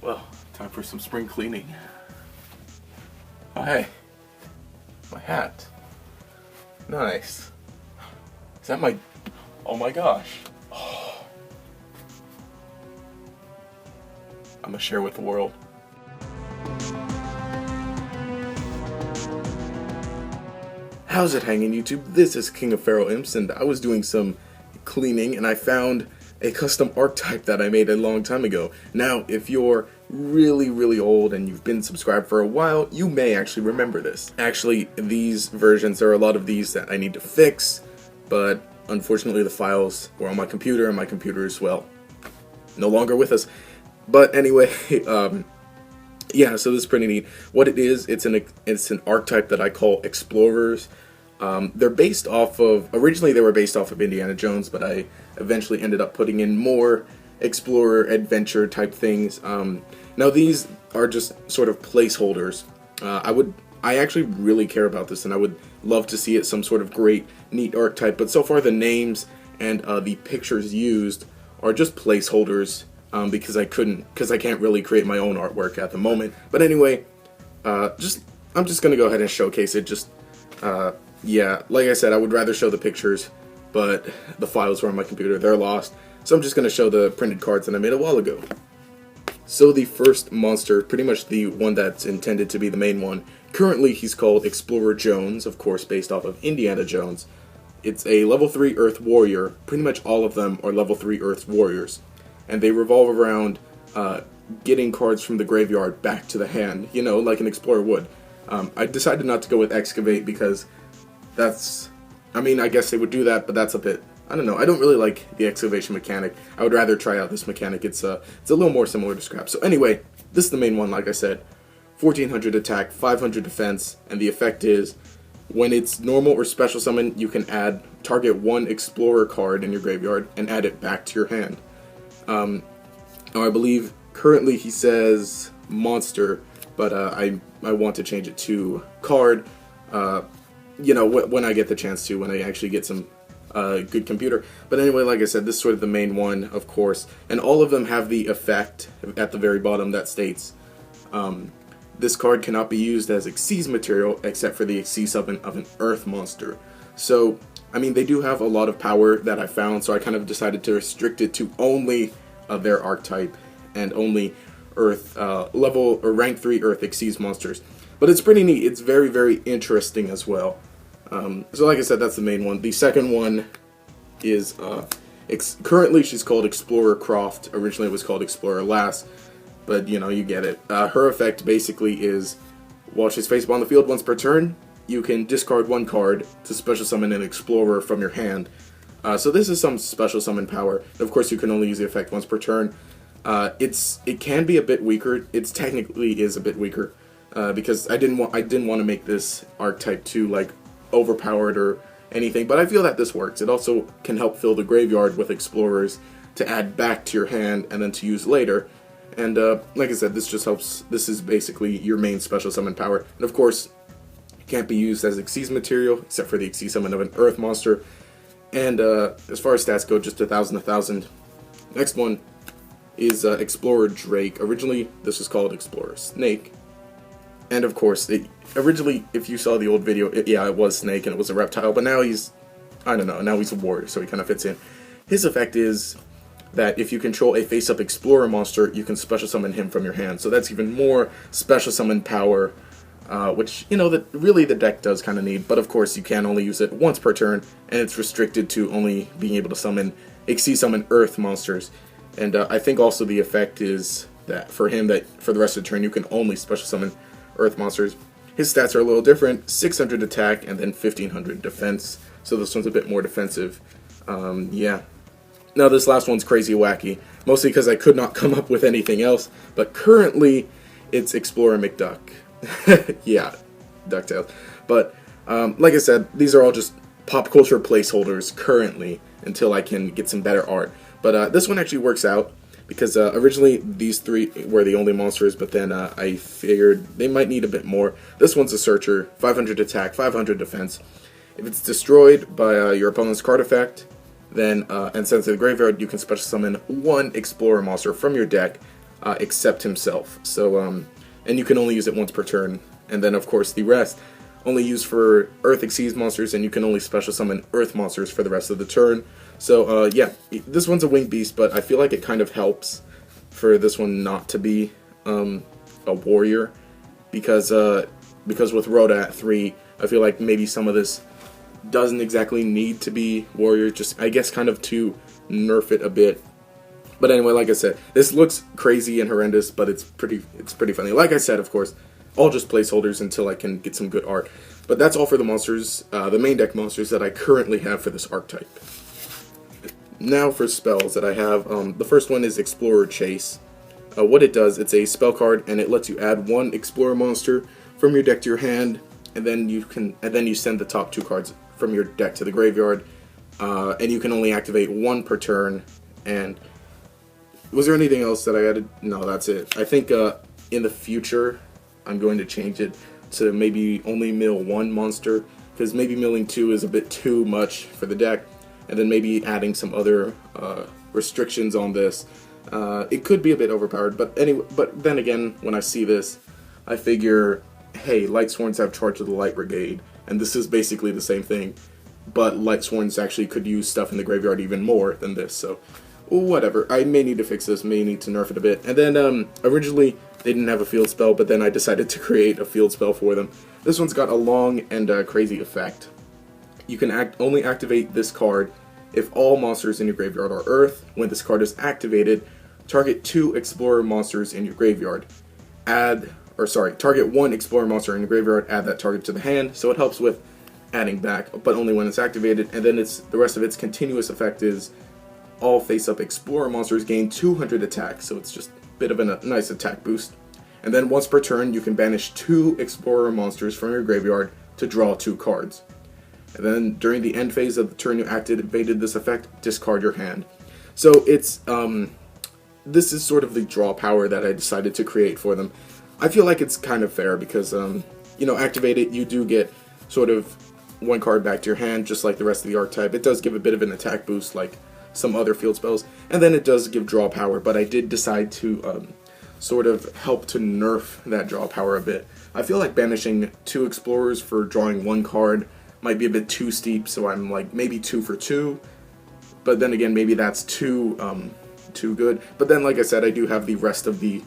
Well, time for some spring cleaning. Oh hey, my hat. Nice. Is that my... Oh my gosh. Oh. I'm gonna share with the world. How's it hanging, YouTube? This is King of Feral Imps, and I was doing some cleaning and I found a custom archetype that I made a long time ago. Now, if you're really old and you've been subscribed for a while, you may actually remember this. Actually, these versions, there are a lot of these that I need to fix, but unfortunately the files were on my computer, and my computer is, well, no longer with us. But anyway, yeah, so this is pretty neat. What it is, it's an archetype that I call Explorers. They're based off of, originally they were based off of Indiana Jones, but I eventually ended up putting in more explorer adventure type things. Now these are just sort of placeholders. I actually really care about this, and I would love to see it some sort of great, neat archetype, but so far the names and the pictures used are just placeholders, because I can't really create my own artwork at the moment. But anyway, I'm just gonna go ahead and showcase it. Yeah, like I said, I would rather show the pictures, but the files were on my computer, they're lost. So I'm just going to show the printed cards that I made a while ago. So the first monster, pretty much the one that's intended to be the main one, currently he's called Explorer Jones, of course based off of Indiana Jones. It's a level 3 Earth Warrior. Pretty much all of them are level 3 Earth Warriors. And they revolve around getting cards from the graveyard back to the hand, you know, like an Explorer would. I decided not to go with Excavate because I mean, I guess they would do that, but that's a bit, I don't know, I don't really like the excavation mechanic. I would rather try out this mechanic. It's a little more similar to Scrap. So anyway, this is the main one, like I said. 1400 attack, 500 defense, and the effect is, when it's normal or special summon, you can target one Explorer card in your graveyard and add it back to your hand. Now I believe currently he says monster, but I want to change it to card. You know, when I get the chance to, when I actually get some good computer. But anyway, like I said, this is sort of the main one, of course. And all of them have the effect at the very bottom that states, this card cannot be used as Xyz material except for the Xyz summon of an Earth monster. So, I mean, they do have a lot of power that I found, so I kind of decided to restrict it to only their archetype and only Earth, level or rank 3 Earth Xyz monsters. But it's pretty neat. It's very interesting as well. So like I said, that's the main one. The second one is, currently she's called Explorer Croft. Originally it was called Explorer Lass, but you know, you get it. Her effect basically is, while she's face on the field once per turn, you can discard one card to special summon an Explorer from your hand. So this is some special summon power. Of course, you can only use the effect once per turn. It can be a bit weaker. It technically is a bit weaker, because I didn't want to make this archetype too, like, overpowered or anything, but I feel that this works. It also can help fill the graveyard with Explorers to add back to your hand and then to use later. And like I said, this just helps. This is basically your main special summon power. And of course, it can't be used as Xyz material except for the Xyz summon of an Earth monster. And as far as stats go, just 1,000. Next one is Explorer Drake. Originally, this was called Explorer Snake. And of course, originally, if you saw the old video, yeah, it was Snake and it was a reptile, but now he's, I don't know, now he's a warrior, so he kind of fits in. His effect is that if you control a face-up Explorer monster, you can special summon him from your hand. So that's even more special summon power, which, you know, that really the deck does kind of need. But of course, you can only use it once per turn, and it's restricted to only being able to summon Earth monsters. And I think also the effect is that for him, that for the rest of the turn, you can only special summon Earth monsters. His stats are a little different, 600 attack and then 1500 defense, so this one's a bit more defensive. Yeah. Now this last one's crazy wacky, mostly because I could not come up with anything else, but currently it's Explorer McDuck. Yeah, DuckTales. But like I said, these are all just pop culture placeholders currently until I can get some better art. But this one actually works out, because originally these three were the only monsters, but then I figured they might need a bit more. This one's a Searcher, 500 attack, 500 defense. If it's destroyed by your opponent's card effect, then and sent to the graveyard, you can special summon one Explorer monster from your deck except himself. So, and you can only use it once per turn. And then, of course, the rest only used for Earth Exceeds monsters, and you can only special summon Earth monsters for the rest of the turn. So, yeah, this one's a winged beast, but I feel like it kind of helps for this one not to be a warrior, because with Rhoda at 3, I feel like maybe some of this doesn't exactly need to be warrior, just I guess kind of to nerf it a bit. But anyway, like I said, this looks crazy and horrendous, but it's pretty funny. Like I said, of course, all just placeholders until I can get some good art. But that's all for the monsters, the main deck monsters that I currently have for this archetype. Now for spells that I have, the first one is Explorer Chase. What it does, it's a spell card, and it lets you add one Explorer monster from your deck to your hand, and then you send the top 2 cards from your deck to the graveyard, and you can only activate 1 per turn. And was there anything else that I added? No, that's it. I think in the future I'm going to change it to maybe only mill 1 monster, because maybe milling 2 is a bit too much for the deck, and then maybe adding some other restrictions on this. It could be a bit overpowered, but anyway. But then again, when I see this, I figure, hey, Lightsworns have Charge of the Light Brigade, and this is basically the same thing, but Lightsworns actually could use stuff in the graveyard even more than this, so whatever. I may need to fix this, may need to nerf it a bit. And then, originally, they didn't have a field spell, but then I decided to create a field spell for them. This one's got a long and crazy effect. You can only activate this card if all monsters in your graveyard are Earth. When this card is activated, target 2 Explorer monsters in your graveyard. Target 1 Explorer monster in your graveyard, add that target to the hand, so it helps with adding back, but only when it's activated. And then the rest of its continuous effect is all face-up Explorer monsters gain 200 attack, so it's just a bit of a nice attack boost. And then once per turn, you can banish 2 Explorer monsters from your graveyard to draw 2 cards. And then during the end phase of the turn you activated this effect, discard your hand. So it's this is sort of the draw power that I decided to create for them. I feel like it's kind of fair because you know, activate it, you do get sort of 1 card back to your hand, just like the rest of the archetype. It does give a bit of an attack boost like some other field spells, and then it does give draw power, but I did decide to sort of help to nerf that draw power a bit. I feel like banishing 2 Explorers for drawing 1 card might be a bit too steep, so I'm like maybe 2 for 2, but then again, maybe that's too good. But then, like I said, I do have the rest of the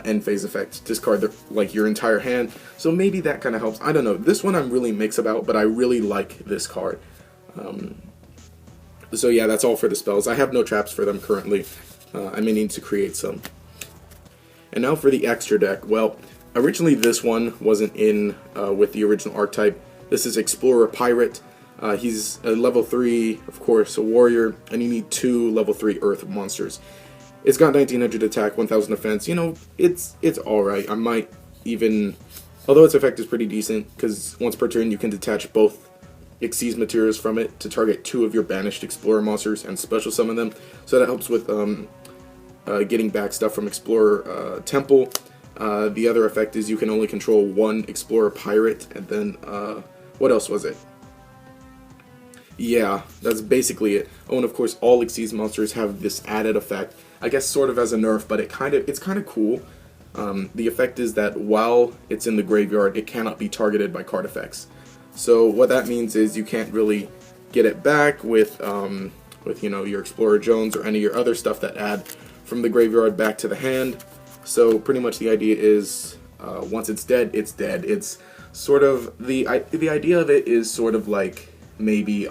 end phase effect, discard your entire hand, so maybe that kind of helps. I don't know, this one I'm really mixed about, but I really like this card. So yeah, that's all for the spells. I have no traps for them currently. I may need to create some. And now for the extra deck. Well, originally this one wasn't in with the original archetype. This is Explorer Pirate. He's a level 3, of course, a warrior, and you need 2 level 3 Earth monsters. It's got 1900 attack, 1000 defense. You know, it's alright. I might even, although its effect is pretty decent, because once per turn you can detach both Xyz materials from it to target 2 of your banished Explorer monsters and special summon them. So that helps with getting back stuff from Explorer Temple. The other effect is you can only control 1 Explorer Pirate, and then what else was it? Yeah, that's basically it. Oh, and of course all Xyz monsters have this added effect. I guess sort of as a nerf, but it's kind of cool. The effect is that while it's in the graveyard, it cannot be targeted by card effects. So what that means is you can't really get it back with you know, your Explorer Jones or any of your other stuff that add from the graveyard back to the hand. So pretty much the idea is once it's dead, it's dead. It's sort of the idea of it is sort of like maybe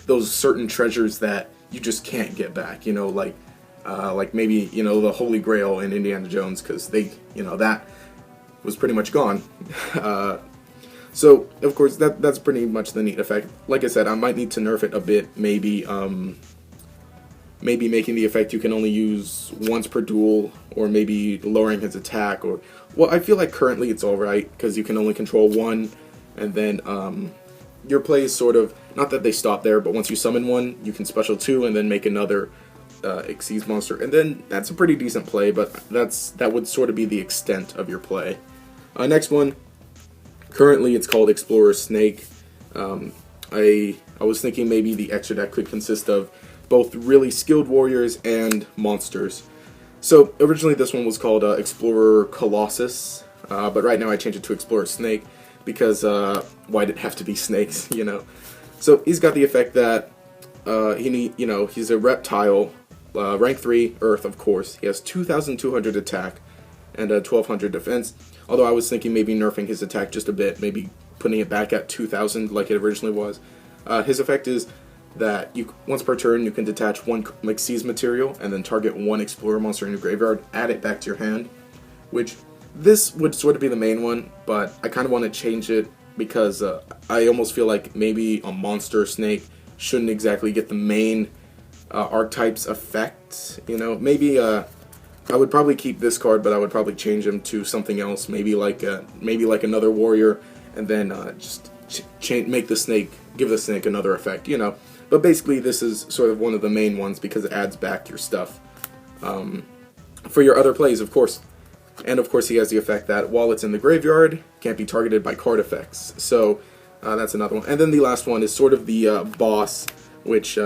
those certain treasures that you just can't get back. You know, like maybe, you know, the Holy Grail in Indiana Jones, because they, you know, that was pretty much gone. So, of course, that's pretty much the neat effect. Like I said, I might need to nerf it a bit, maybe making the effect you can only use once per duel, or maybe lowering his attack, or, well, I feel like currently it's alright, because you can only control 1, and then, your play is sort of, not that they stop there, but once you summon 1, you can special 2, and then make another Xyz monster, and then that's a pretty decent play, but that would sort of be the extent of your play. Next one. Currently, it's called Explorer Snake. I was thinking maybe the extra deck could consist of both really skilled warriors and monsters. So originally this one was called Explorer Colossus, but right now I changed it to Explorer Snake because why did it have to be snakes, you know? So he's got the effect that he's a reptile, rank 3 Earth, of course. He has 2,200 attack and 1,200 defense. Although I was thinking maybe nerfing his attack just a bit, maybe putting it back at 2,000 like it originally was. His effect is that once per turn you can detach one Xyz material and then target one Explorer monster in your graveyard, add it back to your hand, which this would sort of be the main one, but I kind of want to change it because I almost feel like maybe a monster snake shouldn't exactly get the main archetypes effect, you know. Maybe I would probably keep this card, but I would probably change him to something else, maybe like another warrior, and then just make the snake, give the snake another effect, you know. But basically this is sort of one of the main ones because it adds back your stuff for your other plays, of course. And of course he has the effect that while it's in the graveyard, can't be targeted by card effects. So that's another one. And then the last one is sort of the boss, which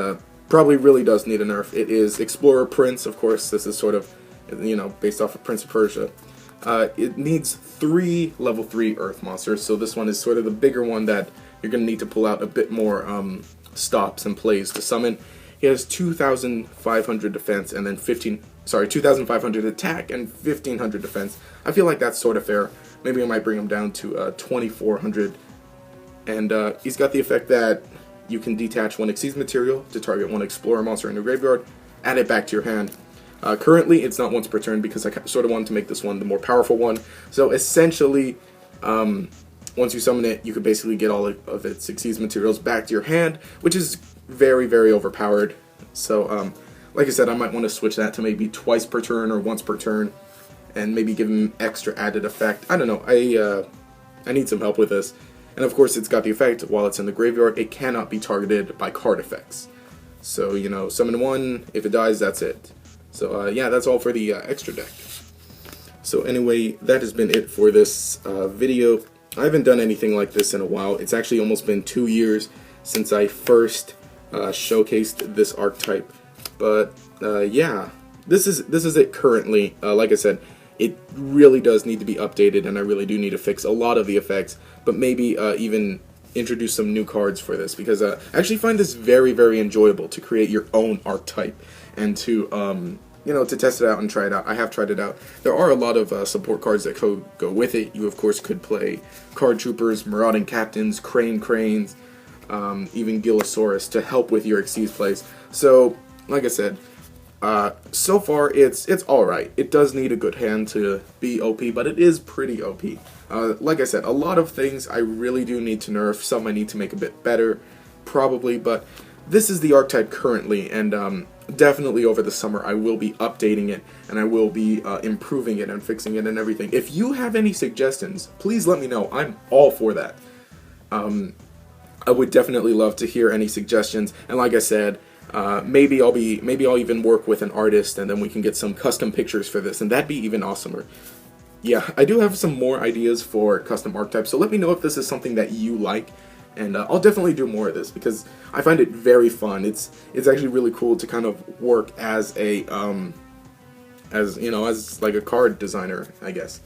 probably really does need a nerf. It is Explorer Prince, of course. This is sort of, you know, based off of Prince of Persia. It needs 3 level 3 Earth monsters, so this one is sort of the bigger one that you're going to need to pull out a bit more stops and plays to summon. He has 2,500 defense and then 2,500 attack and 1,500 defense. I feel like that's sort of fair. Maybe I might bring him down to 2,400. And he's got the effect that you can detach one Xyz material to target one Explorer monster in your graveyard, add it back to your hand. Currently, it's not once per turn because I sort of wanted to make this one the more powerful one. So essentially, once you summon it, you could basically get all of its Xyz materials back to your hand, which is very, very overpowered. So, like I said, I might want to switch that to maybe twice per turn or once per turn, and maybe give him extra added effect. I don't know. I need some help with this. And of course, it's got the effect while it's in the graveyard, it cannot be targeted by card effects. So, you know, summon one. If it dies, that's it. So, yeah, that's all for the extra deck. So anyway, that has been it for this video. I haven't done anything like this in a while. It's actually almost been 2 years since I first showcased this archetype. But yeah, this is it currently. Like I said, it really does need to be updated, and I really do need to fix a lot of the effects, but maybe even introduce some new cards for this, because I actually find this very, very enjoyable to create your own archetype and to you know, to test it out and try it out. I have tried it out. There are a lot of support cards that go with it. You of course could play Card Troopers, Marauding Captains, Cranes, even Gillosaurus to help with your Xyz plays. So, like I said, so far it's alright. It does need a good hand to be OP, but it is pretty OP. Like I said, a lot of things I really do need to nerf. Some I need to make a bit better, probably, but this is the archetype currently, and definitely over the summer I will be updating it, and I will be improving it and fixing it and everything. If you have any suggestions, please let me know. I'm all for that. I would definitely love to hear any suggestions, and like I said, maybe I'll even work with an artist, and then we can get some custom pictures for this, and that'd be even awesomer. Yeah, I do have some more ideas for custom archetypes, so let me know if this is something that you like, and I'll definitely do more of this because I find it very fun. It's actually really cool to kind of work as a as like a card designer, I guess.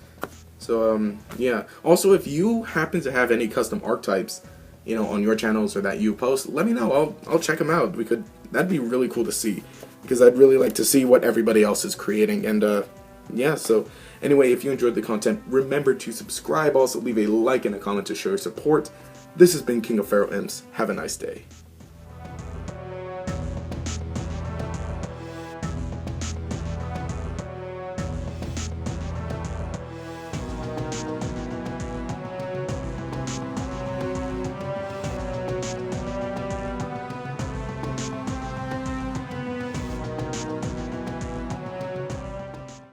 So yeah. Also, if you happen to have any custom archetypes, you know, on your channels or that you post, let me know. I'll check them out. That'd be really cool to see, because I'd really like to see what everybody else is creating. And yeah, so anyway, if you enjoyed the content, remember to subscribe. Also leave a like and a comment to show your support. This has been King of Pharaoh Imps. Have a nice day.